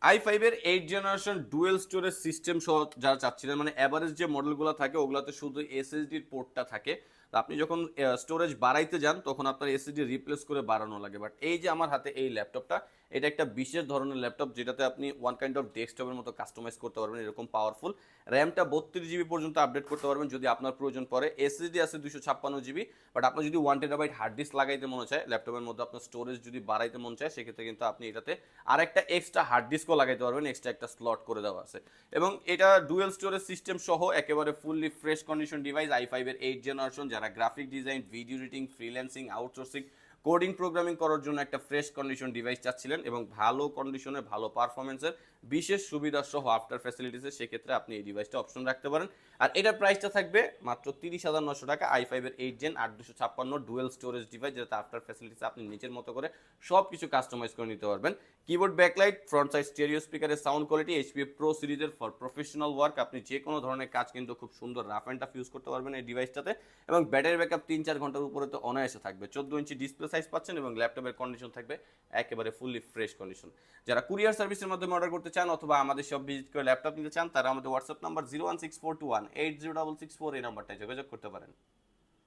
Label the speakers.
Speaker 1: i5 এর 8 generation dual storage system সহ যারা চাচ্ছিলেন, মানে এভারেজ যে মডেলগুলো থাকে ওগুলাতে শুধু এসএসডির পোর্টটা থাকে। তো আপনি যখন স্টোরেজ বাড়াইতে যান তখন আপনার এসএসডি রিপ্লেস করে বাড়ানো লাগে। বাট এই যে আমার হাতে এই ল্যাপটপটা, এটা একটা বিশেষ ধরনের ল্যাপটপ যেটাতে আপনি ওয়ান কাইন্ড অফ ডেস্কটপের মতো কাস্টমাইজ করতে পারবেন, এরকম পাওয়ারফুল। র্যামটা 32 জিবি পর্যন্ত আপডেট করতে পারবেন যদি আপনার প্রয়োজন পড়ে। এসএসডি আছে 256 জিবি। বাট আপনার যদি 1 টেরাবাইট হার্ড ডিস্ক লাগাইতে মনে চায়, ল্যাপটপের মধ্যে আপনার স্টোরেজ যদি বাড়াইতে মন চায়, সেক্ষেত্রে কিন্তু আপনি এটাতে আর একটা এক্সট্রা হার্ড ডিস্কও লাগাইতে পারবেন, এক্সট্রা একটা স্লট করে দেওয়া আছে। এবং এটা ডুয়েল স্টোরেজ সিস্টেম সহ একেবারে fully fresh condition device. i5 এর 8 জেনারেশন, যারা graphic design, video editing, freelancing, outsourcing, coding, programming করার জন্য একটা ফ্রেশ কন্ডিশন ডিভাইস চাচ্ছিলেন এবং ভালো কন্ডিশনে ভালো পারফরমেন্সের বিশেষ সুবিধা সহ আফটার ফ্যাসিলিটিসে, সেক্ষেত্রে আপনি এই ডিভাইসটা অপশন রাখতে পারেন। আর এটার প্রাইসটা থাকবে মাত্র 30,900 টাকা। i5 এর 8 জেন 8 256 ডুয়েল স্টোরেজ ডিভাইস, যেটাতে আফটার ফ্যাসিলিটিসে আপনি নিজের মতো করে সব কিছু কাস্টমাইজ করে নিতে পারবেন। Keyboard, backlight, front side stereo স্পিকারের সাউন্ড কোয়ালিটি এইচপি প্রো সিরিজের ফর প্রফেশনাল ওয়ার্ক। আপনি যে কোনো ধরনের কাজ কিন্তু খুব সুন্দর রাফ অ্যান্ড টাফ ইউজ করতে পারবেন এই ডিভাইসটাতে। এবং ব্যাটারি ব্যাকআপ 3-4 ঘন্টার উপরে তো অনায়াসে থাকবে। 14 ইঞ্চি ডিসপ্লে সাইজ পাচ্ছেন এবং ল্যাপটপের কন্ডিশন থাকবে একেবারে ফুললি ফ্রেশ কন্ডিশন। যারা কুরিয়ার সার্ভিসের মাধ্যমে অর্ডার করতে চান অথবা আমাদের সব ভিজিট করে ল্যাপটপ নিতে চান, তারা আমাদের হোয়াটসঅ্যাপ নাম্বার 01642180664 এই নাম্বারটায় যোগাযোগ করতে পারেন।